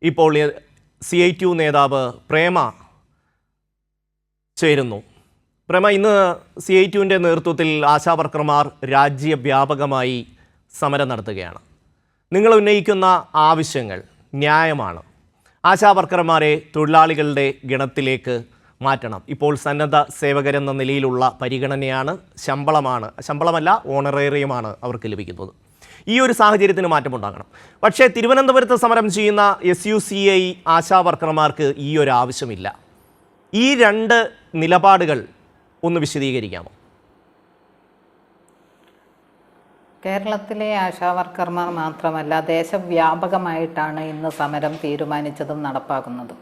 ഇപ്പോൾ CITU നേതാവ് പ്രേമ ചേരുന്നു. പ്രേമ, ഇന്ന് CITUവിൻ്റെ നേതൃത്വത്തിൽ ആശാവർക്കർമാർ രാജ്യവ്യാപകമായി സമരം നടത്തുകയാണ്. നിങ്ങൾ ഉന്നയിക്കുന്ന ആവശ്യങ്ങൾ ന്യായമാണ്. ആശാവർക്കർമാരെ തൊഴിലാളികളുടെ ഗണത്തിലേക്ക് മാറ്റണം. ഇപ്പോൾ സന്നദ്ധ സേവകരെന്ന നിലയിലുള്ള പരിഗണനയാണ്, ശമ്പളമല്ല ഓണറേറിയമാണ് അവർക്ക് ലഭിക്കുന്നത്. ഈ ഒരു സാഹചര്യത്തിന് മാറ്റമുണ്ടാകണം. പക്ഷേ തിരുവനന്തപുരത്ത് സമരം ചെയ്യുന്ന SUCI ആശാവർക്കർമാർക്ക് ഈ ഒരു ആവശ്യമില്ല. ഈ രണ്ട് നിലപാടുകൾ ഒന്ന് വിശദീകരിക്കാമോ? കേരളത്തിലെ ആശാവർക്കർമാർ മാത്രമല്ല, ദേശവ്യാപകമായിട്ടാണ് ഇന്ന് സമരം തീരുമാനിച്ചതും നടപ്പാക്കുന്നതും.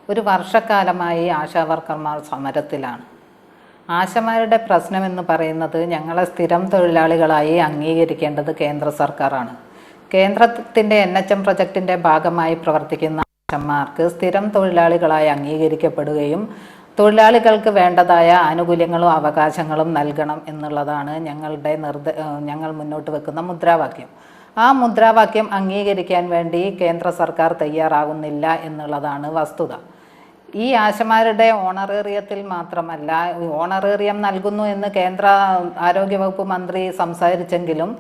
ഒരു വർഷക്കാലമായി ആശാവർക്കർമാർ സമരത്തിലാണ്. ആശമാരുടെ പ്രശ്നമെന്ന് പറയുന്നത് ഞങ്ങളെ സ്ഥിരം തൊഴിലാളികളായി അംഗീകരിക്കേണ്ടത് കേന്ദ്ര സർക്കാരാണ്. കേന്ദ്രത്തിൻ്റെ NHM പ്രൊജക്റ്റിൻ്റെ ഭാഗമായി പ്രവർത്തിക്കുന്ന ആശമാർക്ക് സ്ഥിരം തൊഴിലാളികളായി അംഗീകരിക്കപ്പെടുകയും തൊഴിലാളികൾക്ക് വേണ്ടതായ ആനുകൂല്യങ്ങളും അവകാശങ്ങളും നൽകണം എന്നുള്ളതാണ് ഞങ്ങൾ മുന്നോട്ട് വെക്കുന്ന മുദ്രാവാക്യം. ആ മുദ്രാവാക്യം അംഗീകരിക്കാൻ വേണ്ടി കേന്ദ്ര സർക്കാർ തയ്യാറാകുന്നില്ല എന്നുള്ളതാണ് വസ്തുത. ഈ ആശമാരുടെ ഓണറേറിയത്തിൽ മാത്രമല്ല, ഓണറേറിയം നൽകുന്നു എന്ന് കേന്ദ്ര ആരോഗ്യവകുപ്പ് മന്ത്രി സംസാരിച്ചെങ്കിലും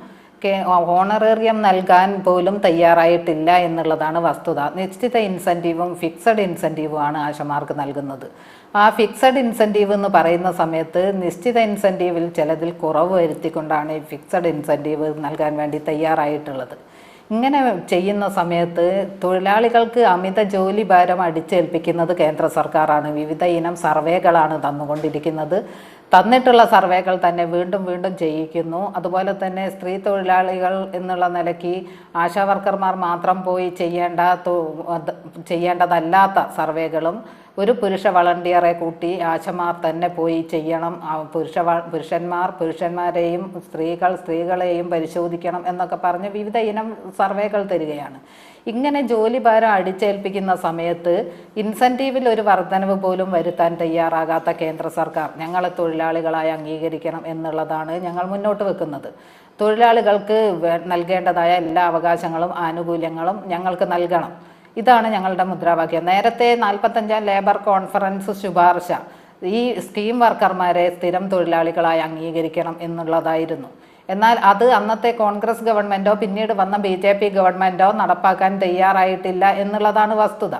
ഓണറേറിയം നൽകാൻ പോലും തയ്യാറായിട്ടില്ല എന്നുള്ളതാണ് വസ്തുത. നിശ്ചിത ഇൻസെൻറ്റീവും ഫിക്സഡ് ഇൻസെൻറ്റീവുമാണ് ആശമാർക്ക് നൽകുന്നത്. ആ ഫിക്സഡ് ഇൻസെൻറ്റീവ് എന്ന് പറയുന്ന സമയത്ത് നിശ്ചിത ഇൻസെൻറ്റീവിൽ ചിലതിൽ കുറവ് വരുത്തിക്കൊണ്ടാണ് ഈ ഫിക്സഡ് ഇൻസെൻറ്റീവ് നൽകാൻ വേണ്ടി തയ്യാറായിട്ടുള്ളത്. ഇങ്ങനെ ചെയ്യുന്ന സമയത്ത് തൊഴിലാളികൾക്ക് അമിത ജോലി ഭാരം അടിച്ചേൽപ്പിക്കുന്നത് കേന്ദ്ര സർക്കാരാണ്. വിവിധ ഇനം സർവേകളാണ് തന്നുകൊണ്ടിരിക്കുന്നത്. തന്നിട്ടുള്ള സർവേകൾ തന്നെ വീണ്ടും വീണ്ടും ചെയ്യിക്കുന്നു. അതുപോലെ തന്നെ സ്ത്രീ തൊഴിലാളികൾ എന്നുള്ള നിലയ്ക്ക് ആശാവർക്കർമാർ മാത്രം പോയി ചെയ്യേണ്ടതല്ലാത്ത സർവേകളും ഒരു പുരുഷ വളണ്ടിയറെ കൂട്ടി ആശമാർ തന്നെ പോയി ചെയ്യണം. പുരുഷന്മാർ പുരുഷന്മാരെയും സ്ത്രീകളെയും പരിശോധിക്കണം എന്നൊക്കെ പറഞ്ഞ് വിവിധ ഇനം സർവേകൾ തരികയാണ്. ഇങ്ങനെ ജോലി ഭാരം അടിച്ചേൽപ്പിക്കുന്ന സമയത്ത് ഇൻസെൻറ്റീവിൽ ഒരു വർധനവ് പോലും വരുത്താൻ തയ്യാറാകാത്ത കേന്ദ്ര സർക്കാർ ഞങ്ങളെ തൊഴിലാളികളായി അംഗീകരിക്കണം എന്നുള്ളതാണ് ഞങ്ങൾ മുന്നോട്ട് വെക്കുന്നത്. തൊഴിലാളികൾക്ക് നൽകേണ്ടതായ എല്ലാ അവകാശങ്ങളും ആനുകൂല്യങ്ങളും ഞങ്ങൾക്ക് നൽകണം. ഇതാണ് ഞങ്ങളുടെ മുദ്രാവാക്യം. നേരത്തെ 45-ാം ലേബർ കോൺഫറൻസ് ശുപാർശ ഈ സ്കീം വർക്കർമാരെ സ്ഥിരം തൊഴിലാളികളായി അംഗീകരിക്കണം എന്നുള്ളതായിരുന്നു. എന്നാൽ അത് അന്നത്തെ കോൺഗ്രസ് ഗവൺമെൻറ്റോ പിന്നീട് വന്ന BJP ഗവൺമെൻറ്റോ നടപ്പാക്കാൻ തയ്യാറായിട്ടില്ല എന്നുള്ളതാണ് വസ്തുത.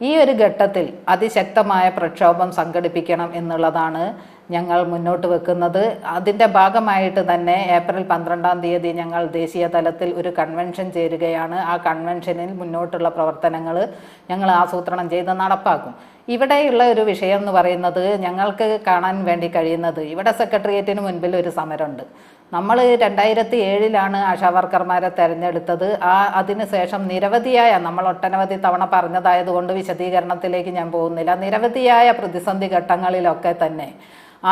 ഈ ഒരു ഘട്ടത്തിൽ അതിശക്തമായ പ്രക്ഷോഭം സംഘടിപ്പിക്കണം എന്നുള്ളതാണ് ഞങ്ങൾ മുന്നോട്ട് വെക്കുന്നത്. അതിൻ്റെ ഭാഗമായിട്ട് തന്നെ ഏപ്രിൽ 12-ാം തീയതി ഞങ്ങൾ ദേശീയ തലത്തിൽ ഒരു കൺവെൻഷൻ ചേരുകയാണ്. ആ കൺവെൻഷനിൽ മുന്നോട്ടുള്ള പ്രവർത്തനങ്ങൾ ഞങ്ങൾ ആസൂത്രണം ചെയ്ത് നടപ്പാക്കും. ഇവിടെയുള്ള ഒരു വിഷയം എന്ന് പറയുന്നത് ഞങ്ങൾക്ക് കാണാൻ വേണ്ടി കഴിയുന്നത്, ഇവിടെ സെക്രട്ടേറിയറ്റിന് മുൻപിൽ ഒരു സമരമുണ്ട്. നമ്മൾ 2007-ലാണ് ആശാവർക്കർമാരെ തിരഞ്ഞെടുത്തത്. അതിനുശേഷം നമ്മൾ ഒട്ടനവധി തവണ പറഞ്ഞതായതുകൊണ്ട് വിശദീകരണത്തിലേക്ക് ഞാൻ പോകുന്നില്ല. നിരവധിയായ പ്രതിസന്ധി ഘട്ടങ്ങളിലൊക്കെ തന്നെ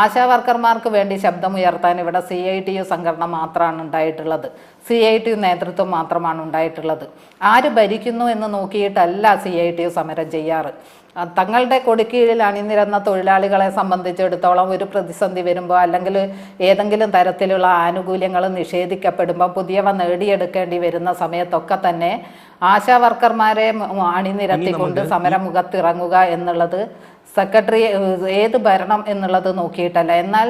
ആശാവർക്കർമാർക്ക് വേണ്ടി ശബ്ദമുയർത്താൻ ഇവിടെ CITU സംഘടന മാത്രമാണ് ഉണ്ടായിട്ടുള്ളത്. CITU നേതൃത്വം മാത്രമാണ് ഉണ്ടായിട്ടുള്ളത്. ആര് ഭരിക്കുന്നു എന്ന് നോക്കിയിട്ടല്ല CITU സമരം ചെയ്യാറ്. തങ്ങളുടെ കൊടിക്കീഴിൽ അണിനിരന്ന തൊഴിലാളികളെ സംബന്ധിച്ചിടത്തോളം ഒരു പ്രതിസന്ധി വരുമ്പോൾ അല്ലെങ്കിൽ ഏതെങ്കിലും തരത്തിലുള്ള ആനുകൂല്യങ്ങൾ നിഷേധിക്കപ്പെടുമ്പോൾ പുതിയവ നേടിയെടുക്കേണ്ടി വരുന്ന സമയത്തൊക്കെ തന്നെ ആശാവർക്കർമാരെ അണിനിരത്തിക്കൊണ്ട് സമരമുഖത്തിറങ്ങുക എന്നുള്ളത് സെക്രട്ടറി ഏത് ഭരണം എന്നുള്ളത് നോക്കിയിട്ടല്ല. എന്നാൽ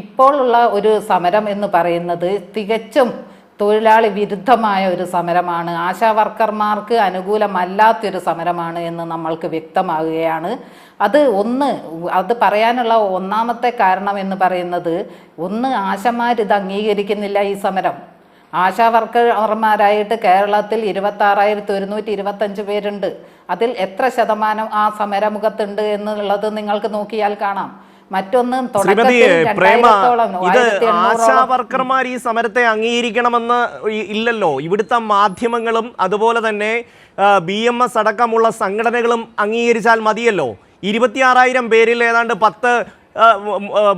ഇപ്പോഴുള്ള ഒരു സമരം എന്ന് പറയുന്നത് തികച്ചും തൊഴിലാളി വിരുദ്ധമായ ഒരു സമരമാണ്. ആശാവർക്കർമാർക്ക് അനുകൂലമല്ലാത്തൊരു സമരമാണ് എന്ന് നമ്മൾക്ക് വ്യക്തമാകുകയാണ്. അത് പറയാനുള്ള ഒന്നാമത്തെ കാരണം എന്ന് പറയുന്നത്, ആശമാരിത് അംഗീകരിക്കുന്നില്ല. ഈ സമരം ആശാവർക്കർമാരായിട്ട് കേരളത്തിൽ 26,125 പേരുണ്ട്. അതിൽ എത്ര ശതമാനം ആ സമരമുഖത്തുണ്ട് എന്നുള്ളത് നിങ്ങൾക്ക് നോക്കിയാൽ കാണാം. മറ്റൊന്ന്, ആശാവർക്കർമാർ ഈ സമരത്തെ അംഗീകരിക്കണമെന്ന് ഇല്ലല്ലോ. ഇവിടുത്തെ മാധ്യമങ്ങളും അതുപോലെ തന്നെ BMS അടക്കമുള്ള സംഘടനകളും അംഗീകരിച്ചാൽ മതിയല്ലോ. 26,000 പേരിൽ ഏതാണ്ട്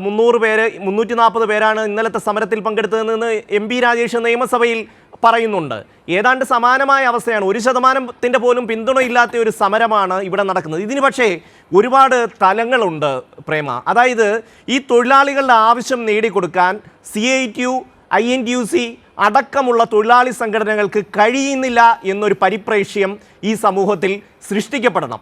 300 പേര് 340 പേരാണ് ഇന്നലത്തെ സമരത്തിൽ പങ്കെടുത്തതെന്ന് MP രാജേഷ് നിയമസഭയിൽ പറയുന്നുണ്ട്. ഏതാണ്ട് സമാനമായ അവസ്ഥയാണ്. 1% പോലും പിന്തുണയില്ലാത്ത ഒരു സമരമാണ് ഇവിടെ നടക്കുന്നത്. ഇതിന് പക്ഷേ ഒരുപാട് തലങ്ങളുണ്ട് പ്രേമ. അതായത് ഈ തൊഴിലാളികളുടെ ആവശ്യം നേടിക്കൊടുക്കാൻ CITU, INTUC അടക്കമുള്ള തൊഴിലാളി സംഘടനകൾക്ക് കഴിയുന്നില്ല എന്നൊരു പരിപ്രേക്ഷ്യം ഈ സമൂഹത്തിൽ സൃഷ്ടിക്കപ്പെടണം.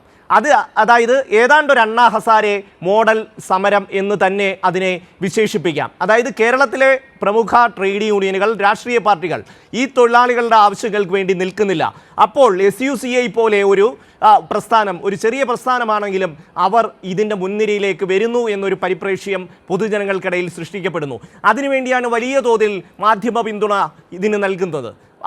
അതായത് ഏതാണ്ട് ഒരു അണ്ണാ ഹസാരെ മോഡൽ സമരം എന്ന് തന്നെ അതിനെ വിശേഷിപ്പിക്കാം. അതായത് കേരളത്തിലെ പ്രമുഖ ട്രേഡ് യൂണിയനുകൾ, രാഷ്ട്രീയ പാർട്ടികൾ ഈ തൊഴിലാളികളുടെ ആവശ്യങ്ങൾക്ക് വേണ്ടി നിൽക്കുന്നില്ല. അപ്പോൾ SUCI പോലെ ഒരു പ്രസ്ഥാനം, ഒരു ചെറിയ പ്രസ്ഥാനമാണെങ്കിലും അവർ ഇതിൻ്റെ മുൻനിരയിലേക്ക് വരുന്നു എന്നൊരു പരിപ്രേക്ഷ്യം പൊതുജനങ്ങൾക്കിടയിൽ സൃഷ്ടിക്കപ്പെടുന്നു. അതിനുവേണ്ടിയാണ് വലിയ തോതിൽ മാധ്യമ പിന്തുണ ഇതിന് നൽകുന്നത്.